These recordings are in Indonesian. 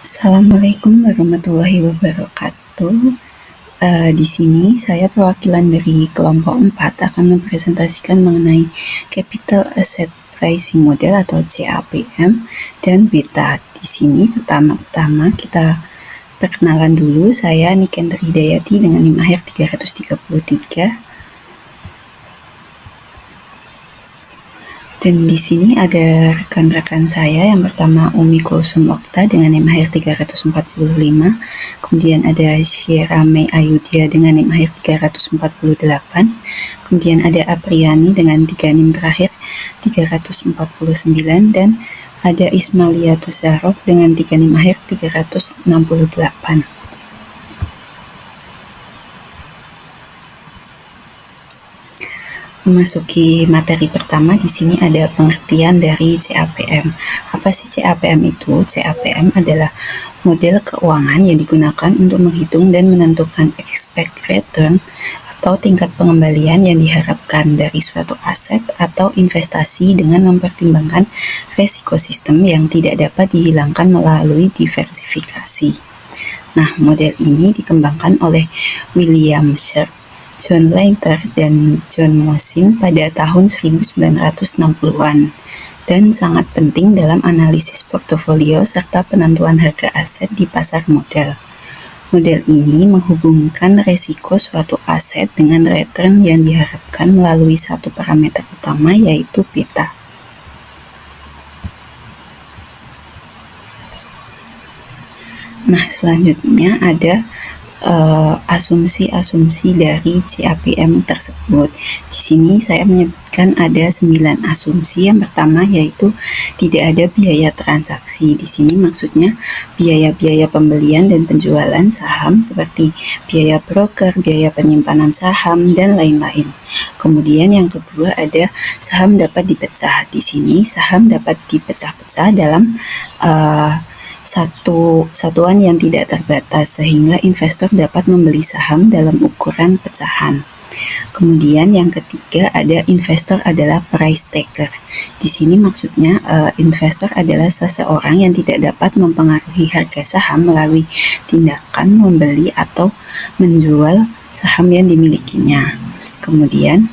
Assalamualaikum warahmatullahi wabarakatuh. Di sini saya perwakilan dari kelompok 4 akan mempresentasikan mengenai Capital Asset Pricing Model atau CAPM dan beta. Di sini pertama-tama kita perkenalan dulu. Saya Nikendra Hidayati dengan NIM akhir 333. Dan di sini ada rekan-rekan saya. Yang pertama Umi Kulsum Okta dengan NIM akhir 345. Kemudian ada Syera Mei Ayudya dengan NIM akhir 348. Kemudian ada Apriani dengan 3 NIM terakhir 349. Dan ada Ismailia Tusarok dengan 3 NIM akhir 368. Memasuki materi pertama, di sini ada pengertian dari CAPM. Apa sih CAPM itu? CAPM adalah model keuangan yang digunakan untuk menghitung dan menentukan expected return atau tingkat pengembalian yang diharapkan dari suatu aset atau investasi dengan mempertimbangkan resiko sistem yang tidak dapat dihilangkan melalui diversifikasi. Nah, model ini dikembangkan oleh William Sharpe, John Lander, dan John Mosin pada tahun 1960-an dan sangat penting dalam analisis portofolio serta penentuan harga aset di pasar modal. Model ini menghubungkan resiko suatu aset dengan return yang diharapkan melalui satu parameter utama, yaitu beta. Nah, selanjutnya ada asumsi-asumsi dari CAPM tersebut. Di sini saya menyebutkan ada 9 asumsi. Yang pertama yaitu tidak ada biaya transaksi. Di sini maksudnya biaya-biaya pembelian dan penjualan saham seperti biaya broker, biaya penyimpanan saham, dan lain-lain. Kemudian yang kedua ada saham dapat dipecah. Di sini saham dapat dipecah-pecah dalam satu satuan yang tidak terbatas sehingga investor dapat membeli saham dalam ukuran pecahan. Kemudian yang ketiga ada investor adalah price taker. Di sini maksudnya investor adalah seseorang yang tidak dapat mempengaruhi harga saham melalui tindakan membeli atau menjual saham yang dimilikinya. Kemudian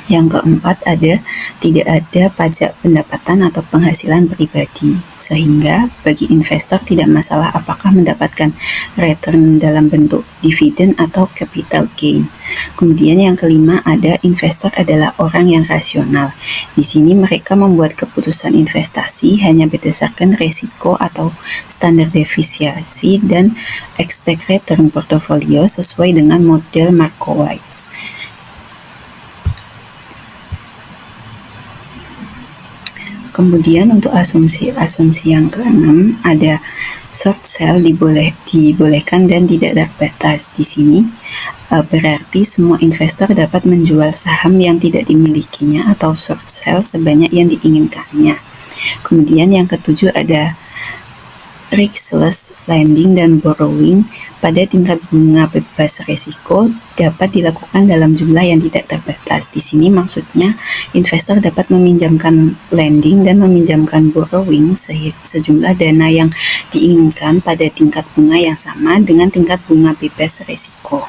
yang keempat ada tidak ada pajak pendapatan atau penghasilan pribadi, sehingga bagi investor tidak masalah apakah mendapatkan return dalam bentuk dividen atau capital gain. Kemudian yang kelima ada investor adalah orang yang rasional. Di sini mereka membuat keputusan investasi hanya berdasarkan resiko atau standar defisiensi dan expected return portofolio sesuai dengan model Markowitz. Kemudian untuk asumsi yang keenam ada short sell dibolehkan dan tidak terbatas. Di sini berarti semua investor dapat menjual saham yang tidak dimilikinya atau short sell sebanyak yang diinginkannya. Kemudian yang ketujuh ada riskless lending dan borrowing pada tingkat bunga bebas risiko dapat dilakukan dalam jumlah yang tidak terbatas. Di sini maksudnya investor dapat meminjamkan lending dan meminjamkan borrowing sejumlah dana yang diinginkan pada tingkat bunga yang sama dengan tingkat bunga bebas risiko.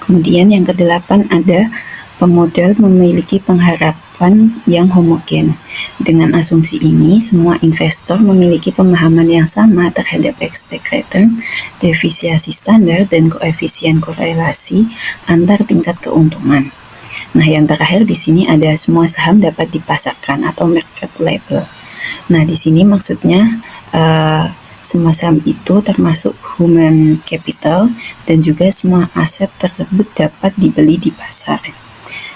Kemudian yang kedelapan ada pemodal memiliki pengharapan yang homogen. Dengan asumsi ini, semua investor memiliki pemahaman yang sama terhadap expected return, defisiensi standar, dan koefisien korelasi antar tingkat keuntungan. Nah, yang terakhir di sini ada semua saham dapat dipasarkan atau market label. Nah, di sini maksudnya semua saham itu termasuk human capital dan juga semua aset tersebut dapat dibeli di pasar.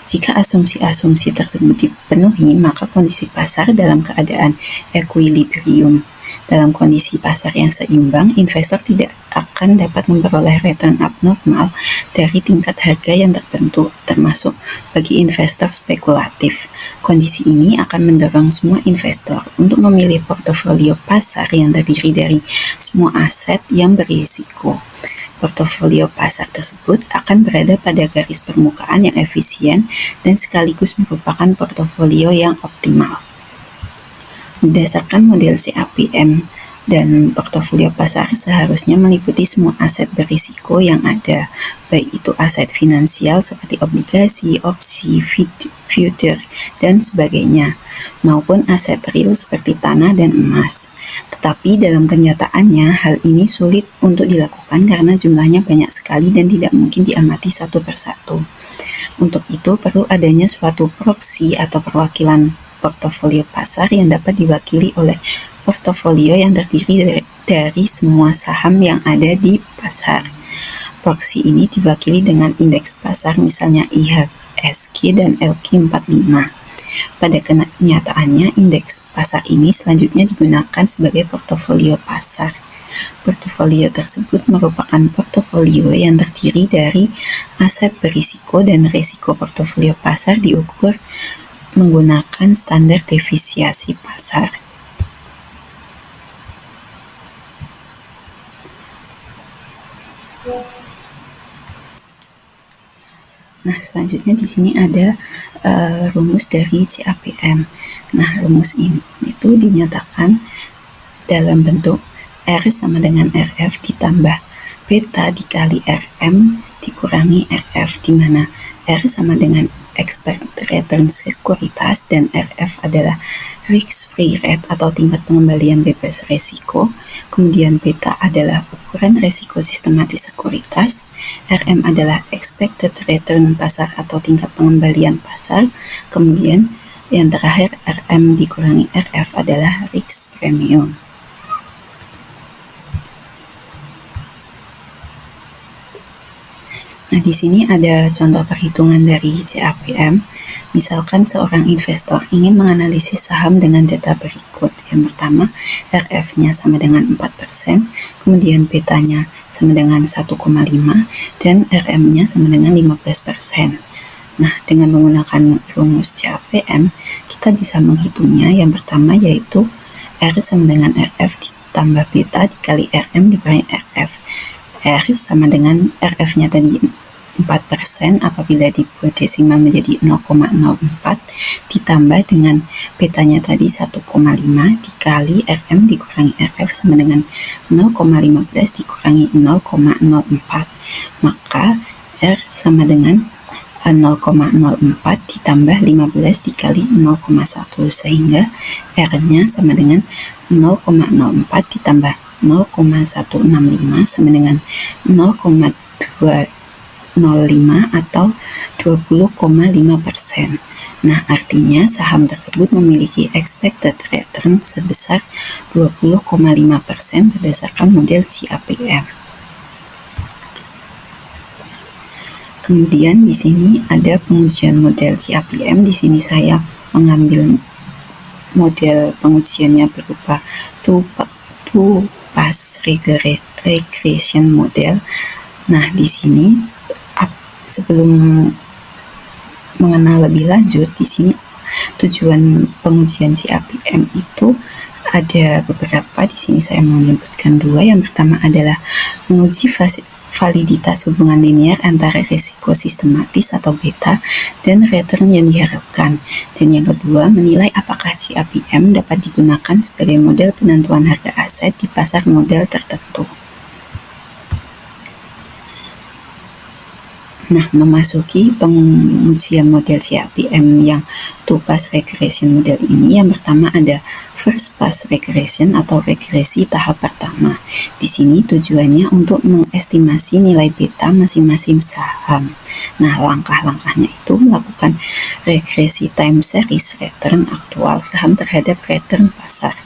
Jika asumsi-asumsi tersebut dipenuhi, maka kondisi pasar dalam keadaan equilibrium. Dalam kondisi pasar yang seimbang, investor tidak akan dapat memperoleh return abnormal dari tingkat harga yang tertentu, termasuk bagi investor spekulatif. Kondisi ini akan mendorong semua investor untuk memilih portofolio pasar yang terdiri dari semua aset yang berisiko. Portofolio pasar tersebut akan berada pada garis permukaan yang efisien dan sekaligus merupakan portofolio yang optimal. Berdasarkan model CAPM Dan portofolio pasar seharusnya meliputi semua aset berisiko yang ada, baik itu aset finansial seperti obligasi, opsi, future, dan sebagainya, maupun aset real seperti tanah dan emas. Tetapi dalam kenyataannya, hal ini sulit untuk dilakukan karena jumlahnya banyak sekali dan tidak mungkin diamati satu persatu. Untuk itu, perlu adanya suatu proksi atau perwakilan portofolio pasar yang dapat diwakili oleh portofolio yang terdiri dari semua saham yang ada di pasar. Proksi ini diwakili dengan indeks pasar, misalnya IHSG dan LQ45. Pada kenyataannya, indeks pasar ini selanjutnya digunakan sebagai portofolio pasar. Portofolio tersebut merupakan portofolio yang terdiri dari aset berisiko, dan risiko portofolio pasar diukur menggunakan standar defisiasi pasar. Nah, selanjutnya di sini ada rumus dari CAPM. Nah, rumus ini itu dinyatakan dalam bentuk R sama dengan RF ditambah beta dikali RM dikurangi RF, di mana R sama dengan expected return sekuritas dan RF adalah risk free rate atau tingkat pengembalian bebas resiko. Kemudian beta adalah ukuran resiko sistematis sekuritas, RM adalah expected return pasar atau tingkat pengembalian pasar. Kemudian yang terakhir RM dikurangi RF adalah risk premium. Nah, di sini ada contoh perhitungan dari CAPM. Misalkan seorang investor ingin menganalisis saham dengan data berikut. Yang pertama, RF-nya sama dengan 4%, kemudian betanya sama dengan 1,5, dan RM-nya sama dengan 15%. Nah, dengan menggunakan rumus CAPM, kita bisa menghitungnya. Yang pertama yaitu R sama dengan RF ditambah beta dikali RM dikurangi RF. R sama dengan RF-nya tadi 4% apabila dibuat desimal menjadi 0,04 ditambah dengan betanya tadi 1,5 dikali RM dikurangi RF sama dengan 0,15 dikurangi 0,04. Maka R sama dengan 0,04 ditambah 15 dikali 0,1 sehingga R-nya sama dengan 0,04 ditambah 0,165 sama dengan 0,205 atau 20,5%. Nah, artinya saham tersebut memiliki expected return sebesar 20,5% berdasarkan model CAPM. Kemudian di sini ada pengujian model CAPM. Di sini saya mengambil model pengujiannya berupa two-pass regression model. Nah, di sini sebelum mengenal lebih lanjut, di sini tujuan pengujian CAPM itu ada beberapa. Di sini saya menyebutkan dua. Yang pertama adalah menguji validitas hubungan linear antara risiko sistematis atau beta dan return yang diharapkan. Dan yang kedua, menilai apakah CAPM dapat digunakan sebagai model penentuan harga aset di pasar model tertentu. Nah, memasuki pengujian model CAPM yang two-pass regression model ini, yang pertama ada first pass regression atau regresi tahap pertama. Di sini tujuannya untuk mengestimasi nilai beta masing-masing saham. Nah, langkah-langkahnya itu melakukan regresi time series return aktual saham terhadap return pasar.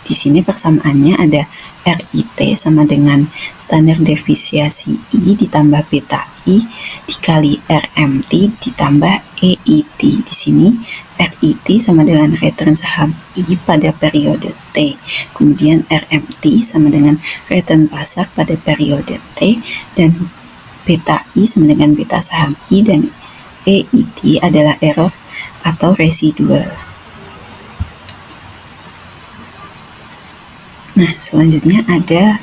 Di sini persamaannya ada RIT sama dengan standar defisiasi I ditambah beta I dikali RMT ditambah EIT. Di sini RIT sama dengan return saham I pada periode T. Kemudian RMT sama dengan return pasar pada periode T, dan beta I sama dengan beta saham I, dan EIT adalah error atau residual. Nah, selanjutnya ada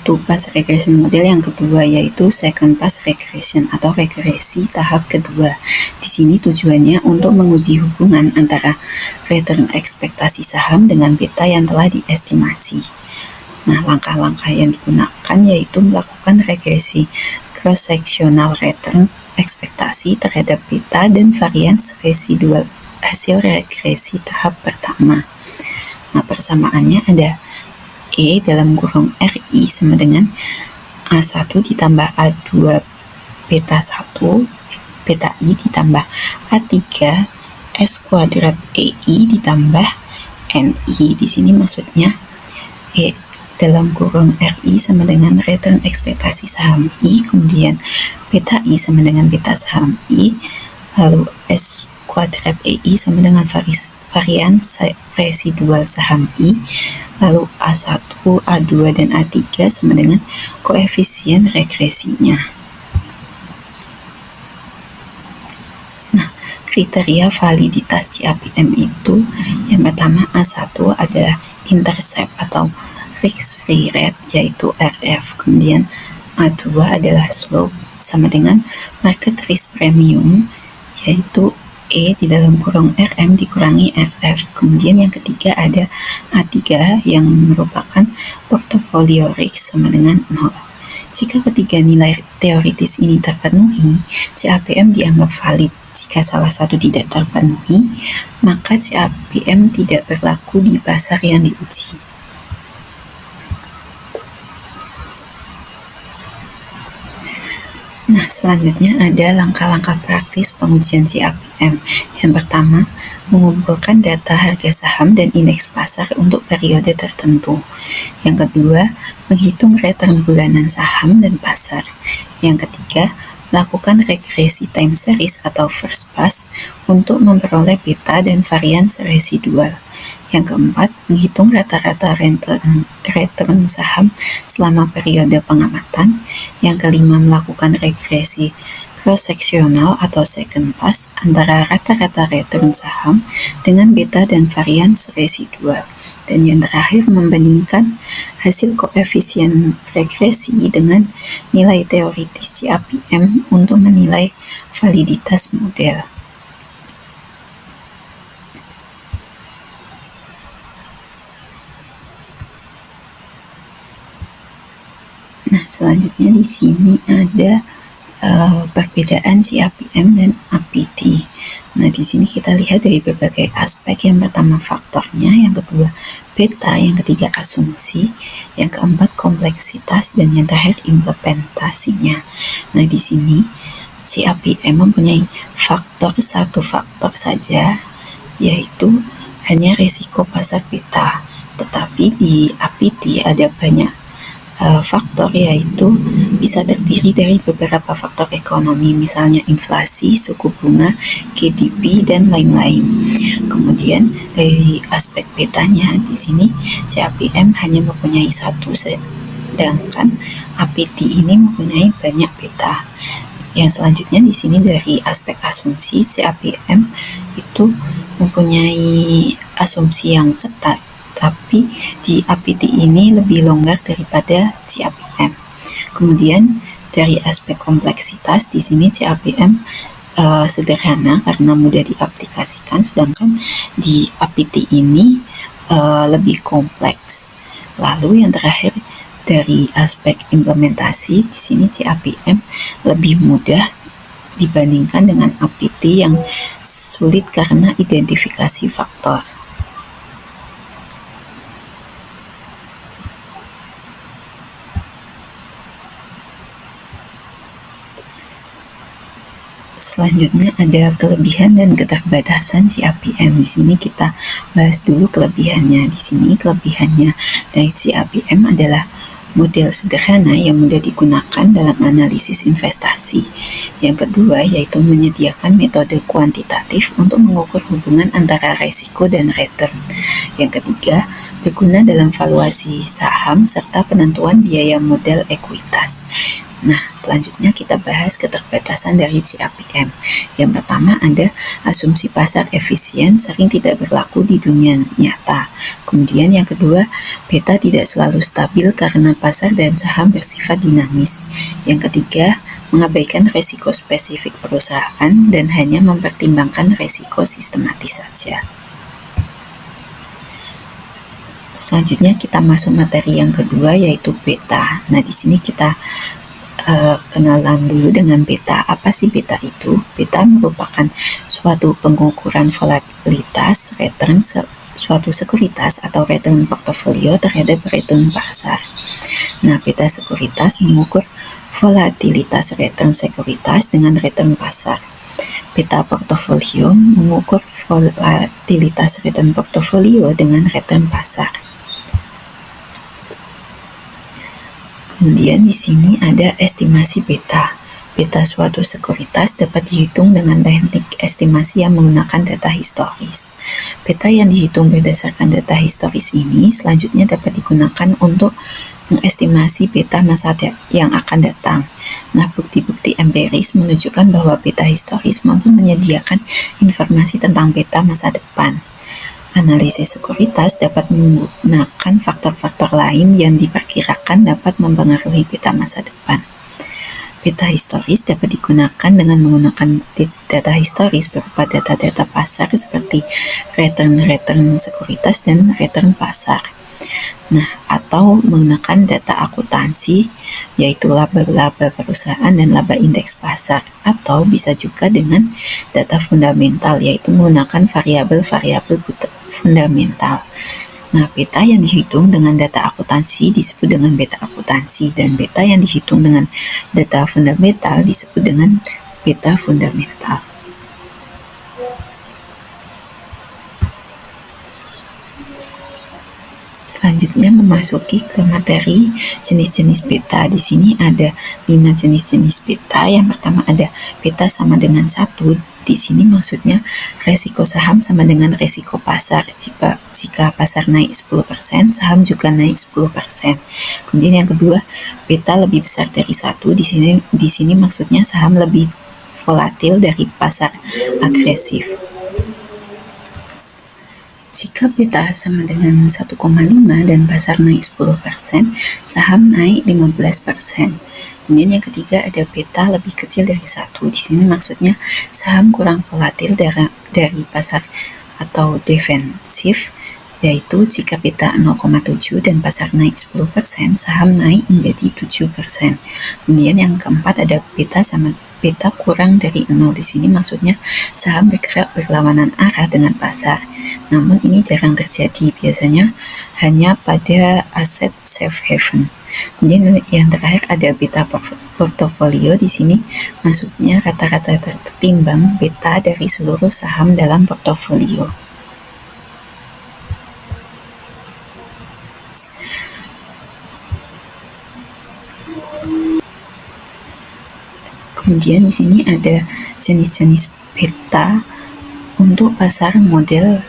two-pass regression model yang kedua, yaitu second pass regression atau regresi tahap kedua. Di sini tujuannya untuk menguji hubungan antara return ekspektasi saham dengan beta yang telah diestimasi. Nah, langkah-langkah yang digunakan yaitu melakukan regresi cross-sectional return ekspektasi terhadap beta dan varians residual hasil regresi tahap pertama. Nah, persamaannya ada E dalam kurung RI sama dengan A1 ditambah A2 beta 1 beta I ditambah A3 S kuadrat EI ditambah NI. Di sini maksudnya E dalam kurung RI sama dengan return ekspektasi saham I, kemudian beta I sama dengan beta saham I, lalu S kuadrat EI sama dengan varian residual saham I, lalu A1, A2, dan A3 sama dengan koefisien regresinya. Nah, kriteria validitas CAPM itu yang pertama A1 adalah intercept atau risk-free rate yaitu RF, kemudian A2 adalah slope sama dengan market risk premium yaitu E di dalam kurung RM dikurangi RF. Kemudian yang ketiga ada A3 yang merupakan portfolio risk sama dengan 0. Jika ketiga nilai teoritis ini terpenuhi, CAPM dianggap valid. Jika salah satu tidak terpenuhi, maka CAPM tidak berlaku di pasar yang diuji. Nah, selanjutnya ada langkah-langkah praktis pengujian CAPM. Yang pertama, mengumpulkan data harga saham dan indeks pasar untuk periode tertentu. Yang kedua, menghitung return bulanan saham dan pasar. Yang ketiga, lakukan regresi time series atau first pass untuk memperoleh beta dan varians residual. Yang keempat, menghitung rata-rata return saham selama periode pengamatan. Yang kelima, melakukan regresi cross-sectional atau second pass antara rata-rata return saham dengan beta dan varians residual. Dan yang terakhir, membandingkan hasil koefisien regresi dengan nilai teoritis CAPM untuk menilai validitas model. Nah, selanjutnya di sini ada perbedaan CAPM dan APT. Nah, di sini kita lihat dari berbagai aspek. Yang pertama faktornya, yang kedua beta, yang ketiga asumsi, yang keempat kompleksitas, dan yang terakhir implementasinya. Nah, di sini CAPM mempunyai satu faktor saja, yaitu hanya risiko pasar beta. Tetapi di APT ada banyak faktor, yaitu bisa terdiri dari beberapa faktor ekonomi, misalnya inflasi, suku bunga, GDP, dan lain-lain. Kemudian dari aspek betanya, di sini CAPM hanya mempunyai satu, sedangkan APT ini mempunyai banyak beta. Yang selanjutnya di sini dari aspek asumsi, CAPM itu mempunyai asumsi yang ketat, tapi di APT ini lebih longgar daripada CAPM. Kemudian dari aspek kompleksitas, di sini CAPM sederhana karena mudah diaplikasikan, sedangkan di APT ini lebih kompleks. Lalu yang terakhir dari aspek implementasi, di sini CAPM lebih mudah dibandingkan dengan APT yang sulit karena identifikasi faktor. Selanjutnya ada kelebihan dan keterbatasan CAPM. Di sini kita bahas dulu kelebihannya. Di sini kelebihannya dari CAPM adalah model sederhana yang mudah digunakan dalam analisis investasi. Yang kedua yaitu menyediakan metode kuantitatif untuk mengukur hubungan antara resiko dan return. Yang ketiga, berguna dalam valuasi saham serta penentuan biaya modal ekuitas. Nah, selanjutnya kita bahas keterbatasan dari CAPM. Yang pertama ada asumsi pasar efisien sering tidak berlaku di dunia nyata. Kemudian yang kedua, beta tidak selalu stabil karena pasar dan saham bersifat dinamis. Yang ketiga, mengabaikan resiko spesifik perusahaan dan hanya mempertimbangkan resiko sistematis saja. Selanjutnya kita masuk materi yang kedua, yaitu beta. Nah, di sini kita kenalan dulu dengan beta. Apa sih beta itu? Beta merupakan suatu pengukuran volatilitas return suatu sekuritas atau return portofolio terhadap return pasar. Nah, beta sekuritas mengukur volatilitas return sekuritas dengan return pasar. Beta portofolio mengukur volatilitas return portofolio dengan return pasar. Kemudian di sini ada estimasi beta. Beta suatu sekuritas dapat dihitung dengan teknik estimasi yang menggunakan data historis. Beta yang dihitung berdasarkan data historis ini selanjutnya dapat digunakan untuk mengestimasi beta masa yang akan datang. Nah, bukti-bukti empiris menunjukkan bahwa beta historis mampu menyediakan informasi tentang beta masa depan. Analisis sekuritas dapat menggunakan faktor-faktor lain yang diperkirakan dapat mempengaruhi beta masa depan. Beta historis dapat digunakan dengan menggunakan data historis berupa data-data pasar seperti return sekuritas dan return pasar. Nah, atau menggunakan data akuntansi, yaitu laba-laba perusahaan dan laba indeks pasar, atau bisa juga dengan data fundamental, yaitu menggunakan variabel-variabel fundamental. Nah, beta yang dihitung dengan data akuntansi disebut dengan beta akuntansi, dan beta yang dihitung dengan data fundamental disebut dengan beta fundamental. Selanjutnya memasuki ke materi jenis-jenis beta. Di sini ada 5 jenis-jenis beta. Yang pertama ada beta sama dengan 1. Di sini maksudnya resiko saham sama dengan resiko pasar. Jika pasar naik 10%, saham juga naik 10%. Kemudian yang kedua, beta lebih besar dari 1. Di sini maksudnya saham lebih volatil dari pasar agresif. Jika beta sama dengan 1,5 dan pasar naik 10%, saham naik 15%. Kemudian yang ketiga ada beta lebih kecil dari 1. Di sini maksudnya saham kurang volatil dari pasar atau defensif, yaitu jika beta 0,7 dan pasar naik 10%, saham naik menjadi 7%. Kemudian yang keempat ada beta kurang dari 0. Di sini maksudnya saham bergerak berlawanan arah dengan pasar. Namun ini jarang terjadi, biasanya hanya pada aset safe haven. Kemudian yang terakhir ada beta portofolio. Di sini maksudnya rata-rata tertimbang beta dari seluruh saham dalam portofolio. Kemudian di sini ada jenis-jenis beta untuk pasar model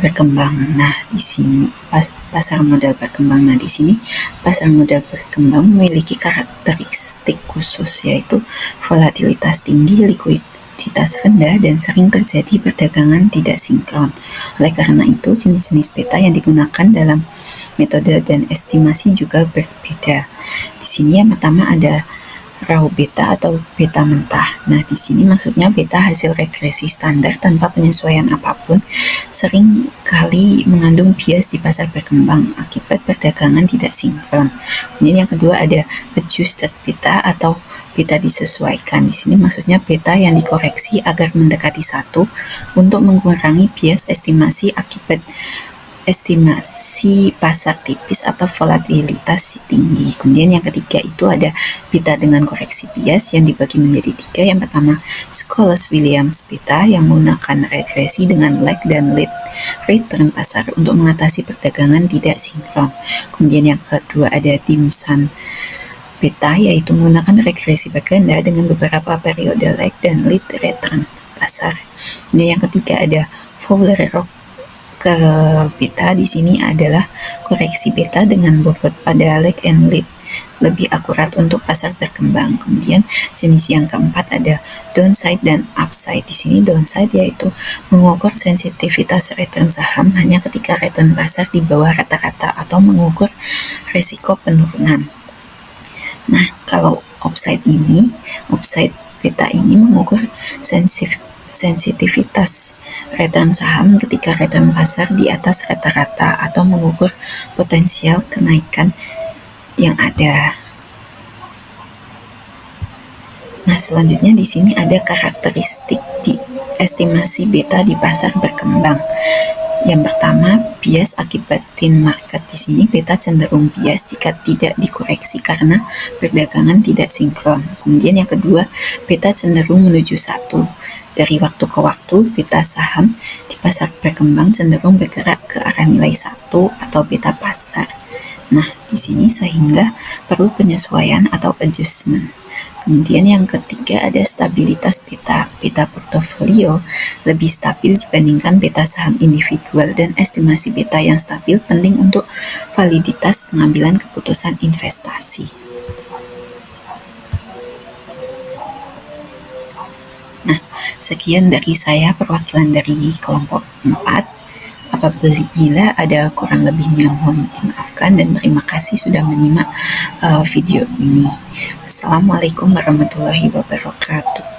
berkembang. Nah, di sini pasar modal berkembang. Nah, di sini pasar modal berkembang memiliki karakteristik khusus, yaitu volatilitas tinggi, likuiditas rendah, dan sering terjadi perdagangan tidak sinkron. Oleh karena itu, jenis-jenis beta yang digunakan dalam metode dan estimasi juga berbeda. Di sini yang pertama ada raw beta atau beta mentah. Nah, di sini maksudnya beta hasil regresi standar tanpa penyesuaian apapun, sering kali mengandung bias di pasar berkembang akibat perdagangan tidak sinkron. Kemudian yang kedua ada adjusted beta atau beta disesuaikan. Di sini maksudnya beta yang dikoreksi agar mendekati 1 untuk mengurangi bias estimasi akibat estimasi pasar tipis atau volatilitas tinggi. Kemudian yang ketiga itu ada beta dengan koreksi bias yang dibagi menjadi 3. Yang pertama Scholars-Williams beta yang menggunakan regresi dengan lag dan lead return pasar untuk mengatasi perdagangan tidak sinkron. Kemudian yang kedua ada Dimson beta yaitu menggunakan regresi berganda dengan beberapa periode lag dan lead return pasar. Kemudian yang ketiga ada Fowler-Rock ke beta. Di sini adalah koreksi beta dengan bobot pada lag and lead lebih akurat untuk pasar berkembang. Kemudian jenis yang keempat ada downside dan upside. Di sini downside yaitu mengukur sensitivitas return saham hanya ketika return pasar di bawah rata-rata atau mengukur resiko penurunan. Nah, kalau upside beta ini mengukur sensitivitas return saham ketika return pasar di atas rata-rata atau mengukur potensial kenaikan yang ada. Nah, selanjutnya di sini ada karakteristik di estimasi beta di pasar berkembang. Yang pertama, bias akibatin market. Di sini beta cenderung bias jika tidak dikoreksi karena perdagangan tidak sinkron. Kemudian yang kedua, beta cenderung menuju 1. Dari waktu ke waktu, beta saham di pasar berkembang cenderung bergerak ke arah nilai 1 atau beta pasar. Nah, di sini sehingga perlu penyesuaian atau adjustment. Kemudian yang ketiga ada stabilitas beta. Beta portofolio lebih stabil dibandingkan beta saham individual, dan estimasi beta yang stabil penting untuk validitas pengambilan keputusan investasi. Nah, sekian dari saya perwakilan dari kelompok 4. Apabila ada kurang lebihnya mohon dimaafkan, dan terima kasih sudah menyimak video ini. Assalamualaikum warahmatullahi wabarakatuh.